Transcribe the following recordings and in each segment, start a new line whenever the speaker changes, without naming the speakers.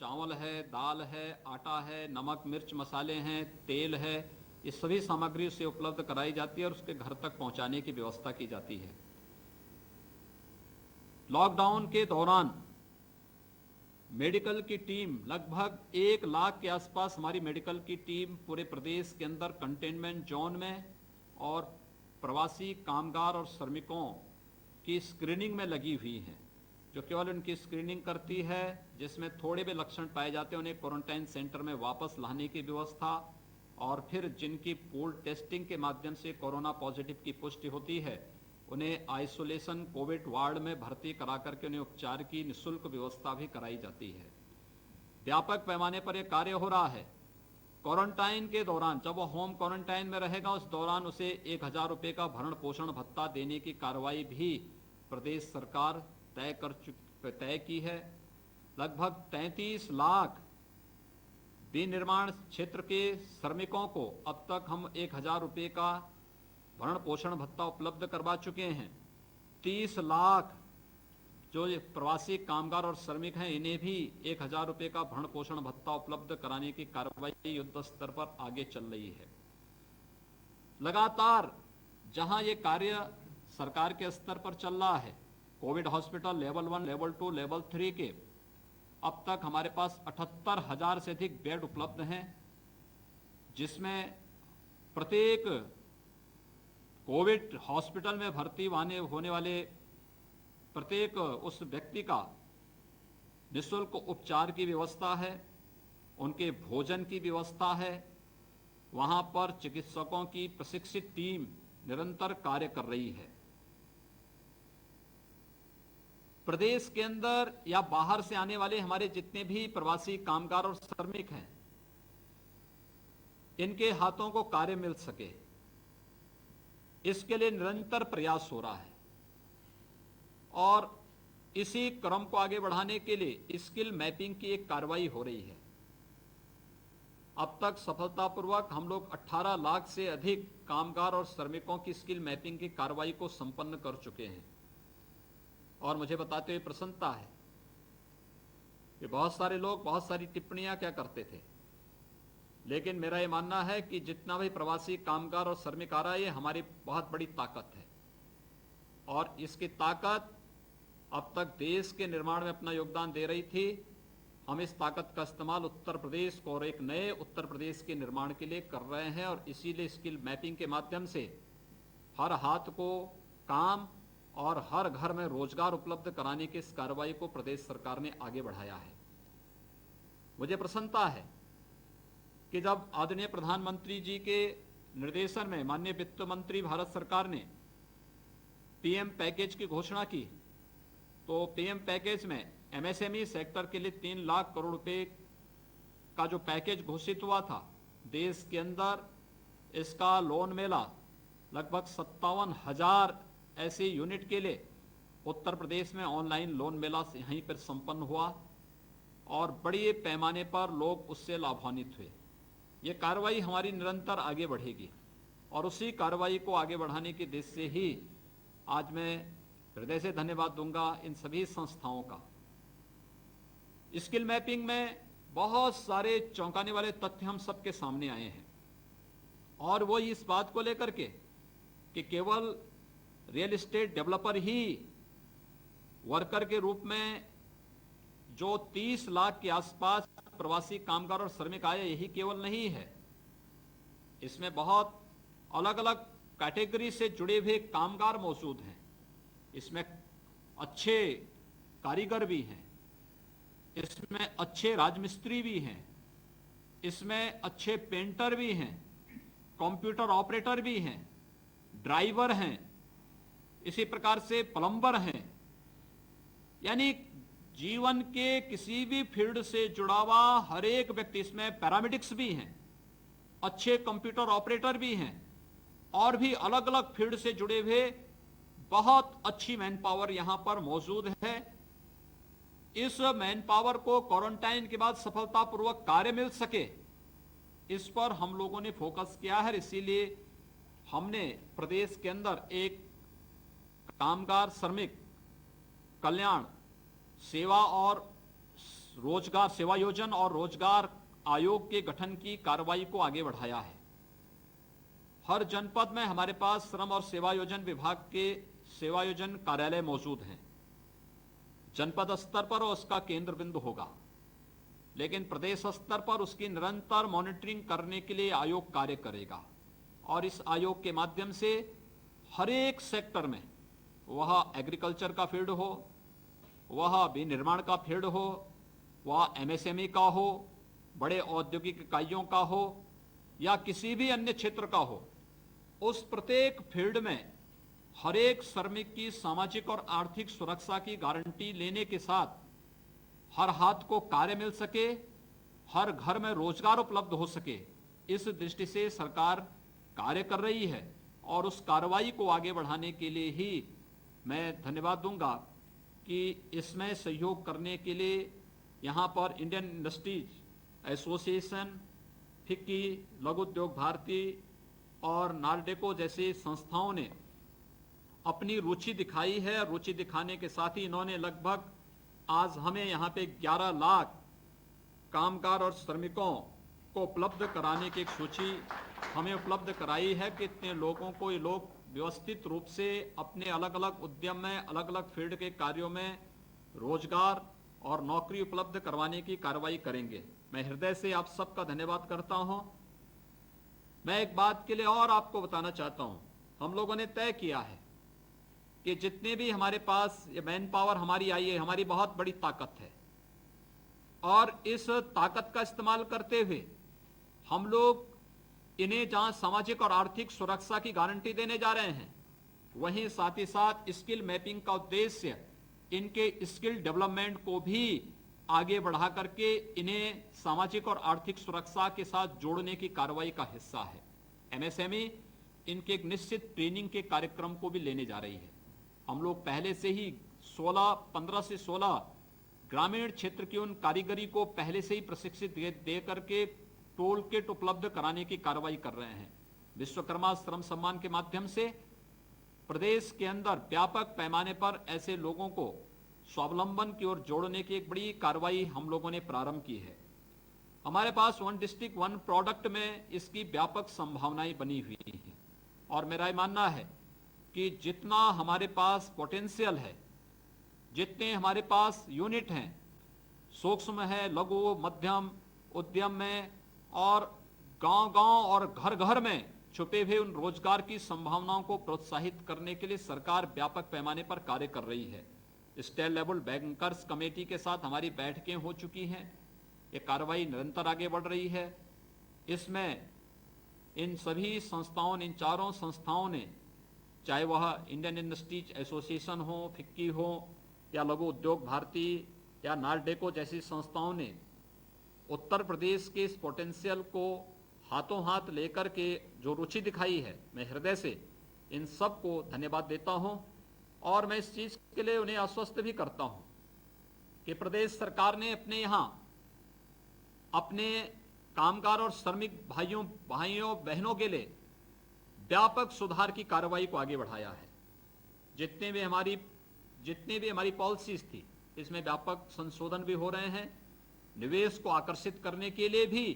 चावल है, दाल है, आटा है, नमक मिर्च मसाले हैं, तेल है, ये सभी सामग्री उसे उपलब्ध कराई जाती है और उसके घर तक पहुंचाने की व्यवस्था की जाती है। लॉकडाउन के दौरान मेडिकल की टीम लगभग 1 लाख के आसपास हमारी मेडिकल की टीम पूरे प्रदेश के अंदर कंटेनमेंट जोन में और प्रवासी कामगार और श्रमिकों की स्क्रीनिंग में लगी हुई है, जो केवल उनकी स्क्रीनिंग करती है, जिसमें थोड़े भी लक्षण पाए जाते हैं उन्हें क्वारंटाइन सेंटर में वापस लाने की व्यवस्था, और फिर जिनकी पूल टेस्टिंग के माध्यम से कोरोना पॉजिटिव की पुष्टि होती है उन्हें आइसोलेशन कोविड वार्ड में भर्ती करा करके उन्हें उपचार की निःशुल्क व्यवस्था भी कराई जाती है। व्यापक पैमाने पर यह कार्य हो रहा है। क्वारंटाइन के दौरान जब वो होम क्वारंटाइन में रहेगा उस दौरान उसे 1000 रुपये का भरण पोषण भत्ता देने की कार्रवाई भी प्रदेश सरकार तय की है। लगभग 33 लाख विनिर्माण क्षेत्र के श्रमिकों को अब तक हम 1000 रुपये का भरण पोषण भत्ता उपलब्ध करवा चुके हैं। 30 लाख जो प्रवासी कामगार और श्रमिक हैं इन्हें भी 1000 रुपये का भरण पोषण भत्ता उपलब्ध कराने की कार्रवाई युद्ध स्तर पर आगे चल रही है। लगातार जहां ये कार्य सरकार के स्तर पर चल रहा है, Covid hospital level 1, level 2, level 3 के अब तक हमारे पास 78,000 से अधिक बेड उपलब्ध हैं, जिसमें प्रत्येक कोविड हॉस्पिटल में भर्ती होने वाले प्रत्येक उस व्यक्ति का निःशुल्क उपचार की व्यवस्था है, उनके भोजन की व्यवस्था है। वहां पर चिकित्सकों की प्रशिक्षित टीम निरंतर कार्य कर रही है। प्रदेश के अंदर या बाहर से आने वाले हमारे जितने भी प्रवासी कामगार और श्रमिक हैं, इनके हाथों को कार्य मिल सके, इसके लिए निरंतर प्रयास हो रहा है और इसी क्रम को आगे बढ़ाने के लिए स्किल मैपिंग की एक कार्रवाई हो रही है। अब तक सफलतापूर्वक हम लोग 18 लाख से अधिक कामगार और श्रमिकों की स्किल मैपिंग की कार्रवाई को संपन्न कर चुके हैं और मुझे बताते हुए प्रसन्नता है कि बहुत सारे लोग बहुत सारी टिप्पणियां क्या करते थे, लेकिन मेरा ये मानना है कि जितना भी प्रवासी कामगार और श्रमिक आ रहा है ये हमारी बहुत बड़ी ताकत है और इसकी ताकत अब तक देश के निर्माण में अपना योगदान दे रही थी। हम इस ताकत का इस्तेमाल उत्तर प्रदेश को और एक नए उत्तर प्रदेश के निर्माण के लिए कर रहे हैं और इसीलिए स्किल मैपिंग के माध्यम से हर हाथ को काम और हर घर में रोजगार उपलब्ध कराने की इस कार्रवाई को प्रदेश सरकार ने आगे बढ़ाया है। मुझे प्रसन्नता है कि जब आदरणीय प्रधानमंत्री जी के निर्देशन में माननीय वित्त मंत्री भारत सरकार ने पीएम पैकेज की घोषणा की, तो पीएम पैकेज में एमएसएमई सेक्टर के लिए 3 लाख करोड़ रुपए का जो पैकेज घोषित हुआ था, देश के अंदर इसका लोन मेला लगभग 57,000 ऐसे यूनिट के लिए उत्तर प्रदेश में ऑनलाइन लोन मेला यहीं पर संपन्न हुआ और बड़े पैमाने पर लोग उससे लाभान्वित हुए। ये कार्रवाई हमारी निरंतर आगे बढ़ेगी और उसी कार्रवाई को आगे बढ़ाने की दिशा से ही आज मैं हृदय से धन्यवाद दूंगा इन सभी संस्थाओं का। स्किल मैपिंग में बहुत सारे चौंकाने वाले तथ्य हम सबके सामने आए हैं और वो इस बात को लेकर के कि केवल रियल एस्टेट डेवलपर ही वर्कर के रूप में जो 30 लाख के आसपास प्रवासी कामगार और श्रमिक आए, यही केवल नहीं है, इसमें बहुत अलग अलग कैटेगरी से जुड़े हुए कामगार मौजूद हैं। इसमें अच्छे कारीगर भी हैं, इसमें अच्छे राजमिस्त्री भी हैं, इसमें अच्छे पेंटर भी हैं, कंप्यूटर ऑपरेटर भी हैं, ड्राइवर हैं, इसी प्रकार से प्लम्बर हैं। यानी जीवन के किसी भी फील्ड से जुड़ा हुआ हर एक व्यक्ति, इसमें पैरामेडिक्स भी हैं, अच्छे कंप्यूटर ऑपरेटर भी हैं और भी अलग अलग फील्ड से जुड़े हुए बहुत अच्छी मैन पावर यहां पर मौजूद है। इस मैन पावर को क्वारंटाइन के बाद सफलतापूर्वक कार्य मिल सके, इस पर हम लोगों ने फोकस किया है। इसीलिए हमने प्रदेश के अंदर एक कामगार श्रमिक कल्याण सेवा और रोजगार सेवायोजन और रोजगार आयोग के गठन की कार्रवाई को आगे बढ़ाया है। हर जनपद में हमारे पास श्रम और सेवायोजन विभाग के सेवायोजन कार्यालय मौजूद हैं। जनपद स्तर पर उसका केंद्र बिंदु होगा, लेकिन प्रदेश स्तर पर उसकी निरंतर मॉनिटरिंग करने के लिए आयोग कार्य करेगा और इस आयोग के माध्यम से हर एक सेक्टर में, वह एग्रीकल्चर का फील्ड हो, वह विनिर्माण का फील्ड हो, वह एमएसएमई का हो, बड़े औद्योगिक इकाइयों का हो या किसी भी अन्य क्षेत्र का हो, उस प्रत्येक फील्ड में हर एक श्रमिक की सामाजिक और आर्थिक सुरक्षा की गारंटी लेने के साथ हर हाथ को कार्य मिल सके, हर घर में रोजगार उपलब्ध हो सके, इस दृष्टि से सरकार कार्य कर रही है। और उस कार्रवाई को आगे बढ़ाने के लिए ही मैं धन्यवाद दूंगा कि इसमें सहयोग करने के लिए यहाँ पर इंडियन इंडस्ट्रीज एसोसिएशन, फिक्की, लघु उद्योग भारती और नालडेको जैसी संस्थाओं ने अपनी रुचि दिखाई है। रुचि दिखाने के साथ ही इन्होंने लगभग आज हमें यहाँ पे 11 लाख कामगार और श्रमिकों को उपलब्ध कराने की एक सूची हमें उपलब्ध कराई है कि इतने लोगों को ये लोग व्यवस्थित रूप से अपने अलग अलग उद्यम में, अलग अलग फील्ड के कार्यों में रोजगार और नौकरी उपलब्ध करवाने की कार्रवाई करेंगे। मैं हृदय से आप सबका धन्यवाद करता हूं। मैं एक बात के लिए और आपको बताना चाहता हूं, हम लोगों ने तय किया है कि जितने भी हमारे पास ये मैन पावर हमारी आई है, हमारी बहुत बड़ी ताकत है और इस ताकत का इस्तेमाल करते हुए हम लोग इन्हें जहां सामाजिक और आर्थिक सुरक्षा की गारंटी देने जा रहे हैं, वहीं साथ ही साथ स्किल मैपिंग का उद्देश्य इनके स्किल डेवलपमेंट को भी आगे बढ़ा करके इन्हें सामाजिक और आर्थिक सुरक्षा के साथ जोड़ने की कार्रवाई का हिस्सा है। एमएसएमई इनके एक निश्चित ट्रेनिंग के कार्यक्रम को भी लेने जा रही है। हम लोग पहले से ही 15 से 16 ग्रामीण क्षेत्र की उन कारीगरी को पहले से ही प्रशिक्षित दे करके टोल किट उपलब्ध कराने की कार्रवाई कर रहे हैं। विश्वकर्मा श्रम सम्मान के माध्यम से प्रदेश के अंदर व्यापक पैमाने पर ऐसे लोगों को स्वावलंबन की ओर जोड़ने की एक बड़ी कार्रवाई हम लोगों ने प्रारंभ की है। हमारे पास वन डिस्ट्रिक्ट वन प्रोडक्ट में इसकी व्यापक संभावनाएं बनी हुई हैं और मेरा ये मानना है कि जितना हमारे पास पोटेंशियल है, जितने हमारे पास यूनिट हैं, सूक्ष्म है, लघु मध्यम उद्यम में और गांव-गांव और घर-घर में छुपे हुए उन रोजगार की संभावनाओं को प्रोत्साहित करने के लिए सरकार व्यापक पैमाने पर कार्य कर रही है। स्टेट लेवल बैंकर्स कमेटी के साथ हमारी बैठकें हो चुकी हैं। ये कार्रवाई निरंतर आगे बढ़ रही है। इसमें इन सभी संस्थाओं ने, इन चारों संस्थाओं ने, चाहे वह इंडियन इंडस्ट्रीज एसोसिएशन हो, फिक्की हो या लघु उद्योग भारती या नालडेको जैसी संस्थाओं ने उत्तर प्रदेश के इस पोटेंशियल को हाथों हाथ लेकर के जो रुचि दिखाई है, मैं हृदय से इन सब को धन्यवाद देता हूं और मैं इस चीज के लिए उन्हें आश्वस्त भी करता हूं कि प्रदेश सरकार ने अपने यहां अपने कामगार और श्रमिक भाइयों बहनों के लिए व्यापक सुधार की कार्रवाई को आगे बढ़ाया है। जितने भी हमारी पॉलिसीज थी, इसमें व्यापक संशोधन भी हो रहे हैं, निवेश को आकर्षित करने के लिए भी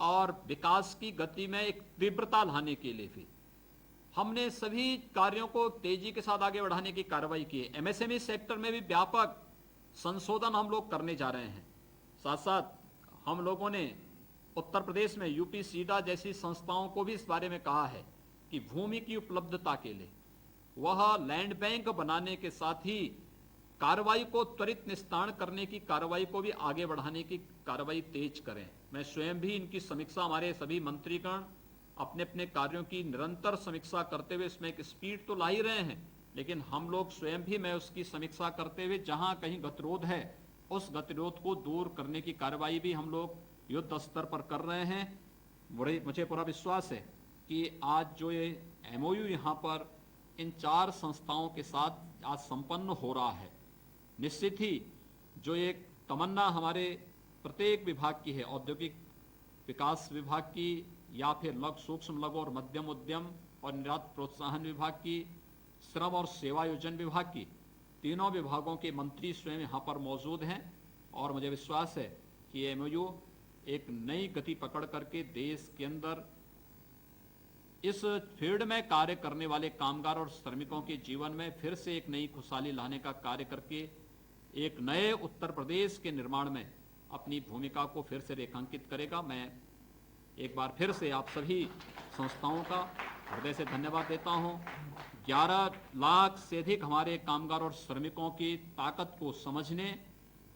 और विकास की गति में एक तीव्रता लाने के लिए भी हमने सभी कार्यों को तेजी के साथ आगे बढ़ाने की कार्रवाई की है। एमएसएमई सेक्टर में भी व्यापक संशोधन हम लोग करने जा रहे हैं। साथ साथ हम लोगों ने उत्तर प्रदेश में यूपी सीडा जैसी संस्थाओं को भी इस बारे में कहा है कि भूमि की उपलब्धता के लिए वह लैंड बैंक बनाने के साथ ही कार्रवाई को त्वरित निस्तारण करने की कार्रवाई को भी आगे बढ़ाने की कार्रवाई तेज करें। मैं स्वयं भी इनकी समीक्षा, हमारे सभी मंत्रीगण अपने अपने कार्यों की निरंतर समीक्षा करते हुए इसमें एक स्पीड तो ला ही रहे हैं, लेकिन हम लोग स्वयं भी मैं उसकी समीक्षा करते हुए जहां कहीं गतिरोध है उस गतिरोध को दूर करने की कार्रवाई भी हम लोग युद्ध स्तर पर कर रहे हैं। मुझे पूरा विश्वास है कि आज जो ये एमओयू यहाँ पर इन 4 संस्थाओं के साथ आज संपन्न हो रहा है, निश्चित ही जो एक तमन्ना हमारे प्रत्येक विभाग की है, औद्योगिक विकास विभाग की या फिर सूक्ष्म लघु और मध्यम उद्यम और निर्यात प्रोत्साहन विभाग की, श्रम और सेवायोजन विभाग की, तीनों विभागों के मंत्री स्वयं यहाँ पर मौजूद हैं। और मुझे विश्वास है कि ये एमओयू एक नई गति पकड़ करके देश के अंदर इस फील्ड में कार्य करने वाले कामगार और श्रमिकों के जीवन में फिर से एक नई खुशहाली लाने का कार्य करके एक नए उत्तर प्रदेश के निर्माण में अपनी भूमिका को फिर से रेखांकित करेगा। मैं एक बार फिर से आप सभी संस्थाओं का हृदय से धन्यवाद देता हूं। 11 लाख से अधिक हमारे कामगार और श्रमिकों की ताकत को समझने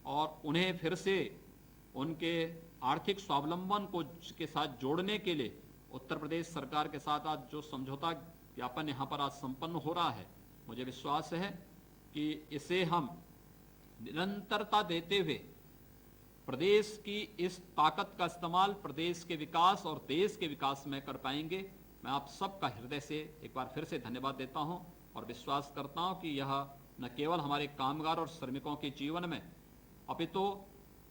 और उन्हें फिर से उनके आर्थिक स्वावलंबन को के साथ जोड़ने के लिए उत्तर प्रदेश सरकार के साथ आज जो समझौता ज्ञापन यहाँ पर आज संपन्न हो रहा है, मुझे विश्वास है कि इसे हम निरंतरता देते हुए प्रदेश की इस ताकत का इस्तेमाल प्रदेश के विकास और देश के विकास में कर पाएंगे। मैं आप सबका हृदय से एक बार फिर से धन्यवाद देता हूं और विश्वास करता हूं कि यह न केवल हमारे कामगार और श्रमिकों के जीवन में अपितु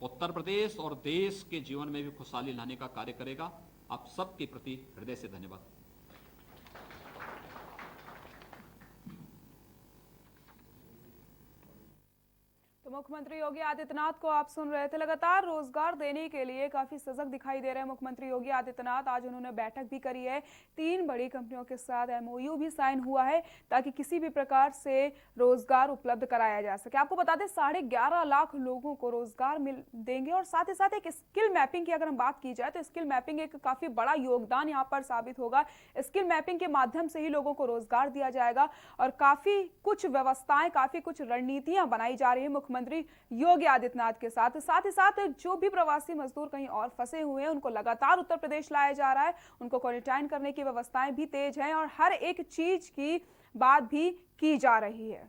उत्तर प्रदेश और देश के जीवन में भी खुशहाली लाने का कार्य करेगा। आप सबके प्रति हृदय से धन्यवाद।
तो मुख्यमंत्री योगी आदित्यनाथ को आप सुन रहे थे। लगातार रोजगार देने के लिए काफी सजग दिखाई दे रहे हैं मुख्यमंत्री योगी आदित्यनाथ। आज उन्होंने बैठक भी करी है, 3 बड़ी कंपनियों के साथ एमओयू भी साइन हुआ है ताकि किसी भी प्रकार से रोजगार उपलब्ध कराया जा सके। आपको बता दें 11.5 लाख लोगों को रोजगार मिल देंगे और साथ ही साथ एक स्किल मैपिंग की अगर हम बात की जाए तो स्किल मैपिंग एक काफी बड़ा योगदान यहाँ पर साबित होगा। स्किल मैपिंग के माध्यम से ही लोगों को रोजगार दिया जाएगा और काफी कुछ व्यवस्थाएं, काफी कुछ रणनीतियां बनाई जा रही है मुख्यमंत्री योगी आदित्यनाथ के साथ ही साथ जो भी प्रवासी मजदूर कहीं और फंसे हुए हैं उनको लगातार उत्तर प्रदेश लाया जा रहा है। उनको क्वारंटाइन करने की व्यवस्थाएं भी तेज हैं और हर एक चीज की बात भी की जा रही है।